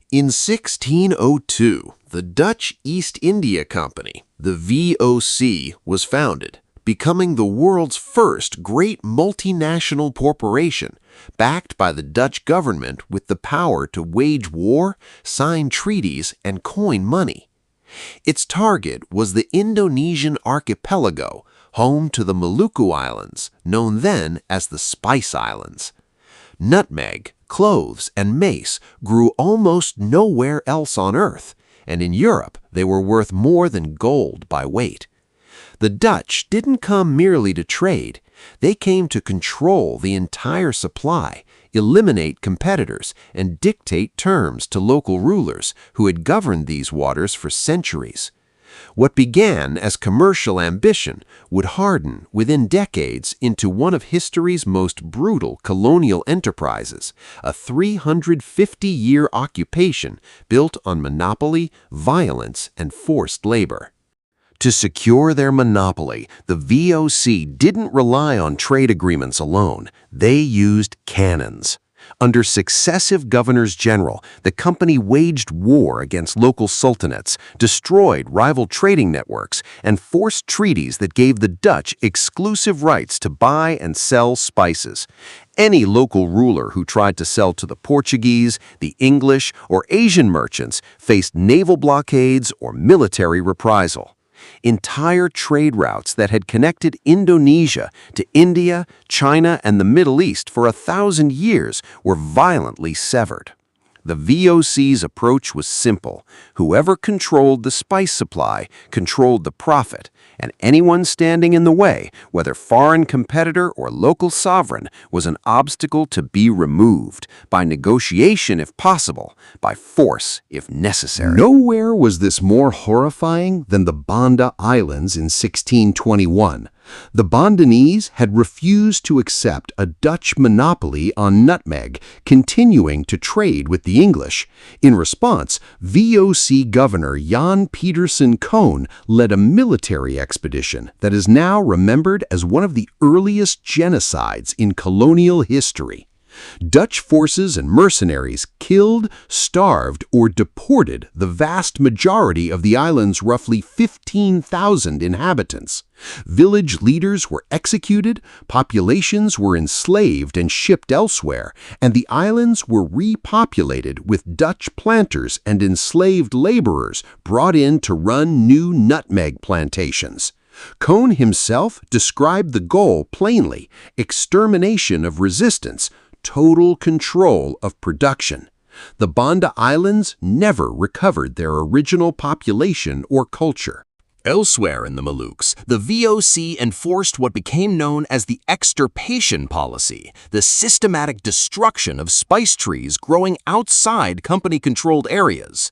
In 1602, the Dutch East India Company, the VOC, was founded, becoming the world's first great multinational corporation, backed by the Dutch government with the power to wage war, sign treaties, and coin money. Its target was the Indonesian archipelago, home to the Maluku Islands, known then as the Spice Islands. Nutmeg, cloves, and mace grew almost nowhere else on Earth, and in Europe they were worth more than gold by weight. The Dutch didn't come merely to trade. They came to control the entire supply, eliminate competitors, and dictate terms to local rulers who had governed these waters for centuries. What began as commercial ambition would harden within decades into one of history's most brutal colonial enterprises, a 350-year occupation built on monopoly, violence, and forced labor. To secure their monopoly, the VOC didn't rely on trade agreements alone. They used cannons. Under successive governors-general, the company waged war against local sultanates, destroyed rival trading networks, and forced treaties that gave the Dutch exclusive rights to buy and sell spices. Any local ruler who tried to sell to the Portuguese, the English, or Asian merchants faced naval blockades or military reprisal. Entire trade routes that had connected Indonesia to India, China, and the Middle East for 1,000 years were violently severed. The VOC's approach was simple. Whoever controlled the spice supply controlled the profit, and anyone standing in the way, whether foreign competitor or local sovereign, was an obstacle to be removed, by negotiation if possible, by force if necessary. Nowhere was this more horrifying than the Banda Islands in 1621. The Bandanese had refused to accept a Dutch monopoly on nutmeg, continuing to trade with the English. In response, VOC Governor Jan Pieterszoon Coen led a military expedition that is now remembered as one of the earliest genocides in colonial history. Dutch forces and mercenaries killed, starved, or deported the vast majority of the island's roughly 15,000 inhabitants. Village leaders were executed, populations were enslaved and shipped elsewhere, and the islands were repopulated with Dutch planters and enslaved laborers brought in to run new nutmeg plantations. Coen himself described the goal plainly: extermination of resistance, total control of production. The Banda Islands never recovered their original population or culture. Elsewhere in the Maluks, the VOC enforced what became known as the Extirpation Policy, the systematic destruction of spice trees growing outside company-controlled areas.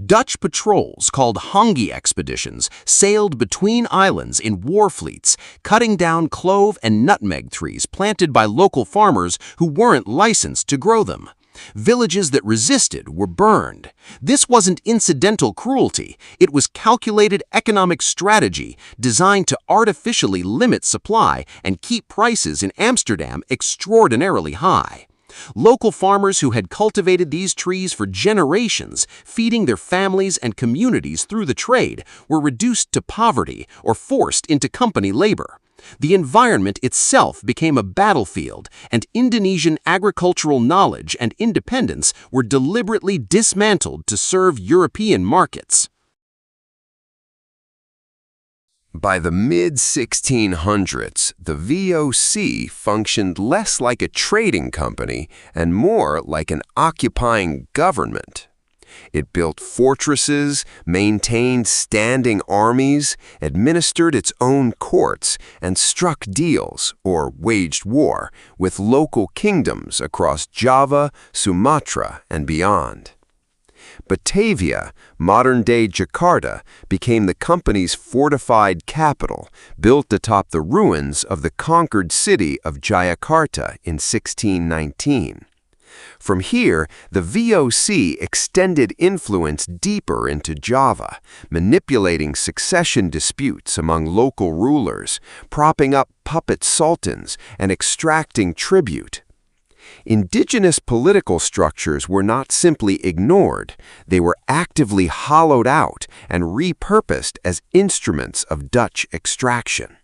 Dutch patrols, called hongi expeditions, sailed between islands in war fleets, cutting down clove and nutmeg trees planted by local farmers who weren't licensed to grow them. Villages that resisted were burned. This wasn't incidental cruelty. It was calculated economic strategy designed to artificially limit supply and keep prices in Amsterdam extraordinarily high. Local farmers who had cultivated these trees for generations, feeding their families and communities through the trade, were reduced to poverty or forced into company labor. The environment itself became a battlefield, and Indonesian agricultural knowledge and independence were deliberately dismantled to serve European markets. By the mid-1600s, the VOC functioned less like a trading company and more like an occupying government. It built fortresses, maintained standing armies, administered its own courts, and struck deals, or waged war, with local kingdoms across Java, Sumatra, and beyond. Batavia, modern-day Jakarta, became the company's fortified capital, built atop the ruins of the conquered city of Jayakarta in 1619. From here, the VOC extended influence deeper into Java, manipulating succession disputes among local rulers, propping up puppet sultans, and extracting tribute. Indigenous political structures were not simply ignored, they were actively hollowed out and repurposed as instruments of Dutch extraction.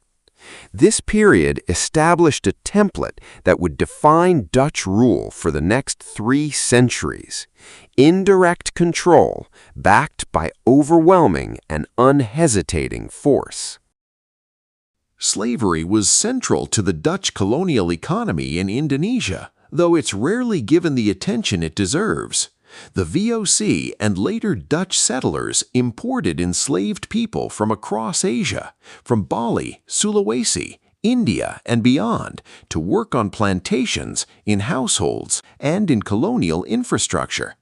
This period established a template that would define Dutch rule for the next 3 centuries: indirect control backed by overwhelming and unhesitating force. Slavery was central to the Dutch colonial economy in Indonesia, though it's rarely given the attention it deserves. The VOC and later Dutch settlers imported enslaved people from across Asia, from Bali, Sulawesi, India, and beyond, to work on plantations, in households, and in colonial infrastructure.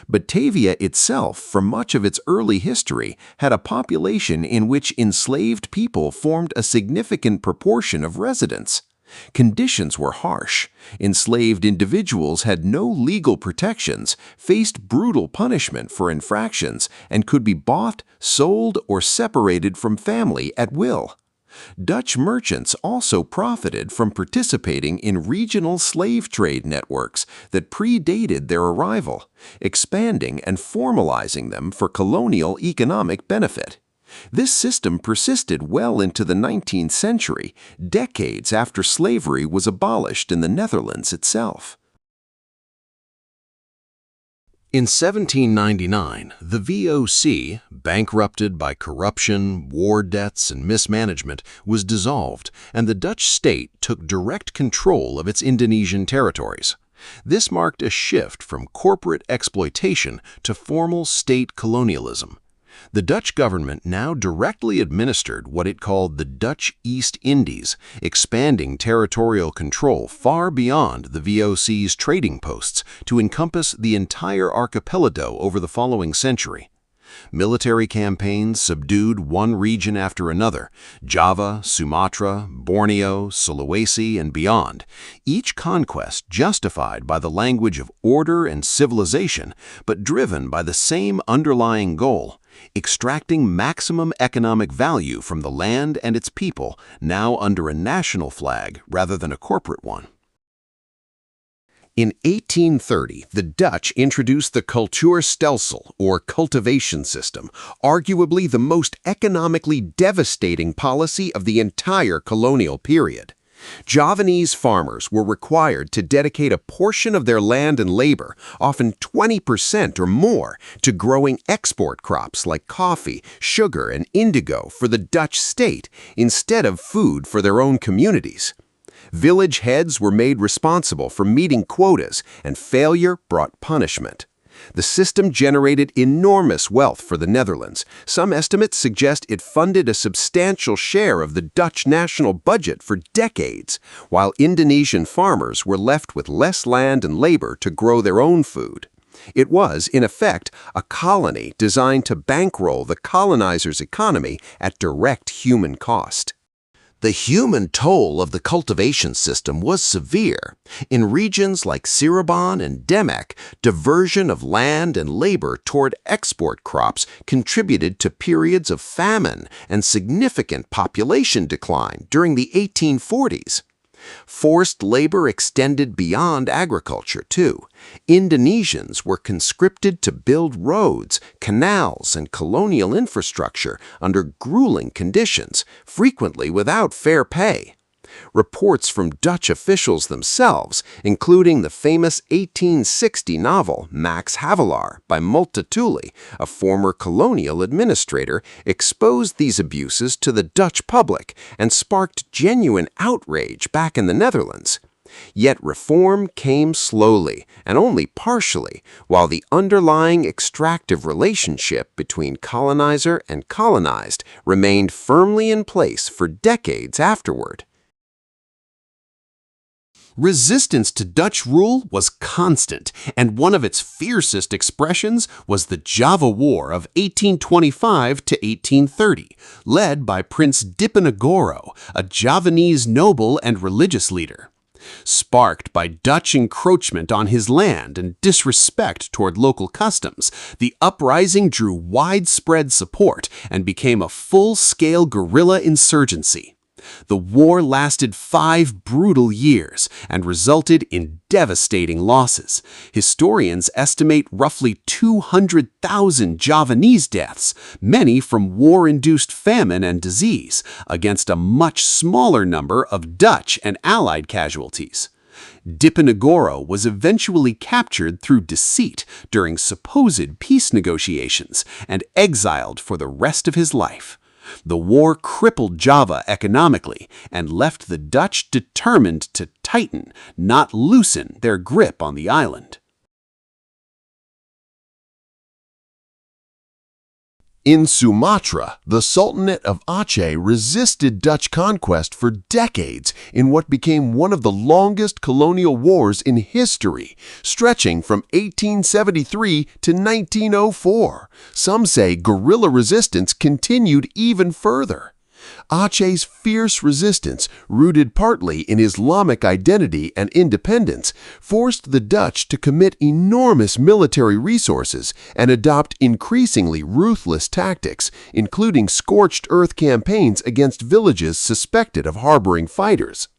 Batavia itself, for much of its early history, had a population in which enslaved people formed a significant proportion of residents. Conditions were harsh. Enslaved individuals had no legal protections, faced brutal punishment for infractions, and could be bought, sold, or separated from family at will. Dutch merchants also profited from participating in regional slave trade networks that predated their arrival, expanding and formalizing them for colonial economic benefit. This system persisted well into the 19th century, decades after slavery was abolished in the Netherlands itself. In 1799, the VOC, bankrupted by corruption, war debts, and mismanagement, was dissolved, and the Dutch state took direct control of its Indonesian territories. This marked a shift from corporate exploitation to formal state colonialism. The Dutch government now directly administered what it called the Dutch East Indies, expanding territorial control far beyond the VOC's trading posts to encompass the entire archipelago over the following century. Military campaigns subdued one region after another: Java, Sumatra, Borneo, Sulawesi, and beyond, each conquest justified by the language of order and civilization, but driven by the same underlying goal: extracting maximum economic value from the land and its people, now under a national flag rather than a corporate one. In 1830, the Dutch introduced the Cultuurstelsel, or Cultivation System, arguably the most economically devastating policy of the entire colonial period. Javanese farmers were required to dedicate a portion of their land and labor, often 20% or more, to growing export crops like coffee, sugar, and indigo for the Dutch state, instead of food for their own communities. Village heads were made responsible for meeting quotas, and failure brought punishment. The system generated enormous wealth for the Netherlands. Some estimates suggest it funded a substantial share of the Dutch national budget for decades, while Indonesian farmers were left with less land and labor to grow their own food. It was, in effect, a colony designed to bankroll the colonizers' economy at direct human cost. The human toll of the cultivation system was severe. In regions like Cirebon and Demek, diversion of land and labor toward export crops contributed to periods of famine and significant population decline during the 1840s. Forced labor extended beyond agriculture, too. Indonesians were conscripted to build roads, canals, and colonial infrastructure under grueling conditions, frequently without fair pay. Reports from Dutch officials themselves, including the famous 1860 novel Max Havelaar by Multatuli, a former colonial administrator, exposed these abuses to the Dutch public and sparked genuine outrage back in the Netherlands. Yet reform came slowly and only partially, while the underlying extractive relationship between colonizer and colonized remained firmly in place for decades afterward. Resistance to Dutch rule was constant, and one of its fiercest expressions was the Java War of 1825 to 1830, led by Prince Diponegoro, a Javanese noble and religious leader. Sparked by Dutch encroachment on his land and disrespect toward local customs, the uprising drew widespread support and became a full-scale guerrilla insurgency. The war lasted 5 brutal years and resulted in devastating losses. Historians estimate roughly 200,000 Javanese deaths, many from war-induced famine and disease, against a much smaller number of Dutch and Allied casualties. Diponegoro was eventually captured through deceit during supposed peace negotiations and exiled for the rest of his life. The war crippled Java economically and left the Dutch determined to tighten, not loosen, their grip on the island. In Sumatra, the Sultanate of Aceh resisted Dutch conquest for decades in what became one of the longest colonial wars in history, stretching from 1873 to 1904. Some say guerrilla resistance continued even further. Aceh's fierce resistance, rooted partly in Islamic identity and independence, forced the Dutch to commit enormous military resources and adopt increasingly ruthless tactics, including scorched earth campaigns against villages suspected of harboring fighters.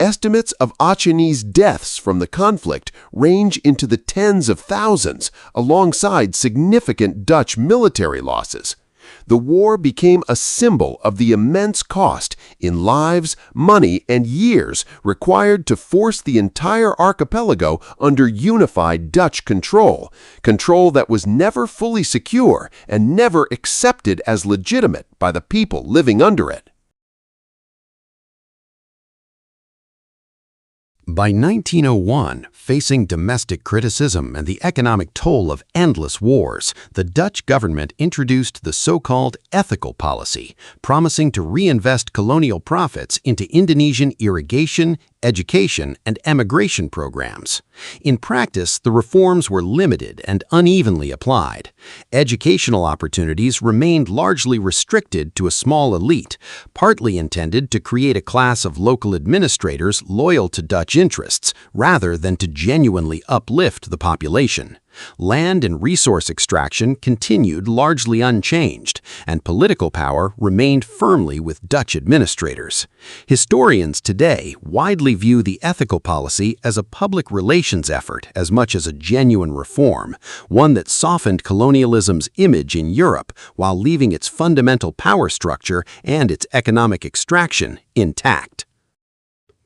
Estimates of Achenese deaths from the conflict range into the tens of thousands, alongside significant Dutch military losses. The war became a symbol of the immense cost in lives, money, and years required to force the entire archipelago under unified Dutch control that was never fully secure and never accepted as legitimate by the people living under it. By 1901, facing domestic criticism and the economic toll of endless wars, the Dutch government introduced the so-called ethical policy, promising to reinvest colonial profits into Indonesian irrigation, education, and emigration programs. In practice, the reforms were limited and unevenly applied. Educational opportunities remained largely restricted to a small elite, partly intended to create a class of local administrators loyal to Dutch interests, rather than to genuinely uplift the population. Land and resource extraction continued largely unchanged, and political power remained firmly with Dutch administrators. Historians today widely view the ethical policy as a public relations effort as much as a genuine reform, one that softened colonialism's image in Europe while leaving its fundamental power structure and its economic extraction intact.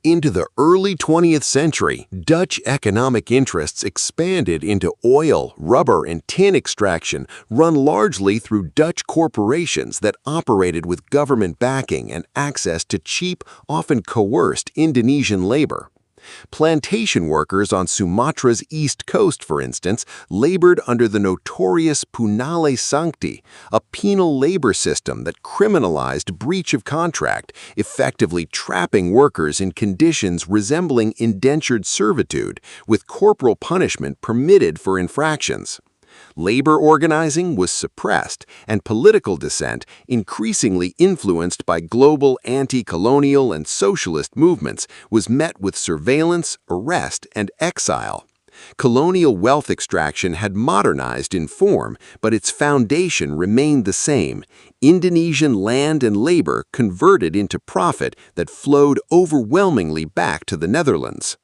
Into the early 20th century, Dutch economic interests expanded into oil, rubber, and tin extraction, run largely through Dutch corporations that operated with government backing and access to cheap, often coerced Indonesian labor. Plantation workers on Sumatra's east coast, for instance, labored under the notorious Punale Sancti, a penal labor system that criminalized breach of contract, effectively trapping workers in conditions resembling indentured servitude, with corporal punishment permitted for infractions. Labor organizing was suppressed, and political dissent, increasingly influenced by global anti-colonial and socialist movements, was met with surveillance, arrest, and exile. Colonial wealth extraction had modernized in form, but its foundation remained the same: Indonesian land and labor converted into profit that flowed overwhelmingly back to the Netherlands.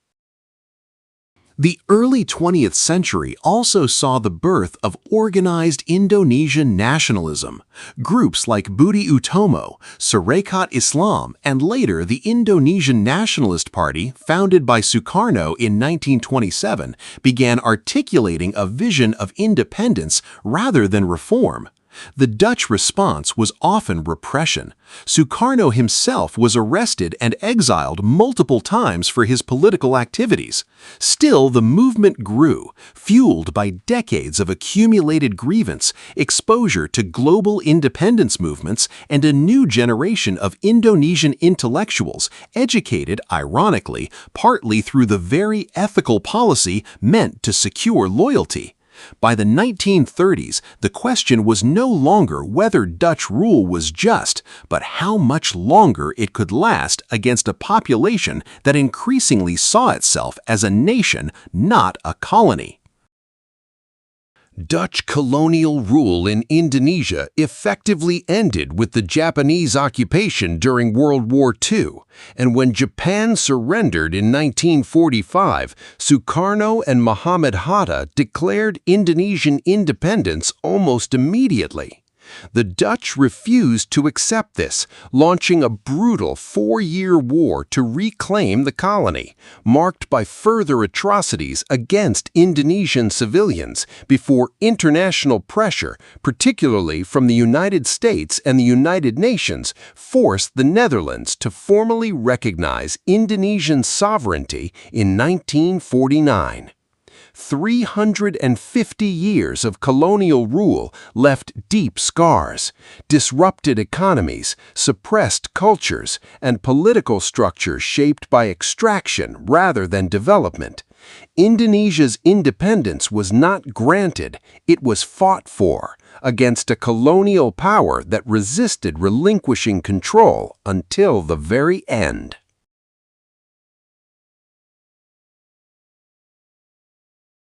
The early 20th century also saw the birth of organized Indonesian nationalism. Groups like Budi Utomo, Sarekat Islam, and later the Indonesian Nationalist Party, founded by Sukarno in 1927, began articulating a vision of independence rather than reform. The Dutch response was often repression. Sukarno himself was arrested and exiled multiple times for his political activities. Still, the movement grew, fueled by decades of accumulated grievance, exposure to global independence movements, and a new generation of Indonesian intellectuals, educated, ironically, partly through the very ethical policy meant to secure loyalty. By the 1930s, the question was no longer whether Dutch rule was just, but how much longer it could last against a population that increasingly saw itself as a nation, not a colony. Dutch colonial rule in Indonesia effectively ended with the Japanese occupation during World War II, and when Japan surrendered in 1945, Sukarno and Muhammad Hatta declared Indonesian independence almost immediately. The Dutch refused to accept this, launching a brutal 4-year war to reclaim the colony, marked by further atrocities against Indonesian civilians before international pressure, particularly from the United States and the United Nations, forced the Netherlands to formally recognize Indonesian sovereignty in 1949. 350 years of colonial rule left deep scars, disrupted economies, suppressed cultures, and political structures shaped by extraction rather than development. Indonesia's independence was not granted, it was fought for, against a colonial power that resisted relinquishing control until the very end.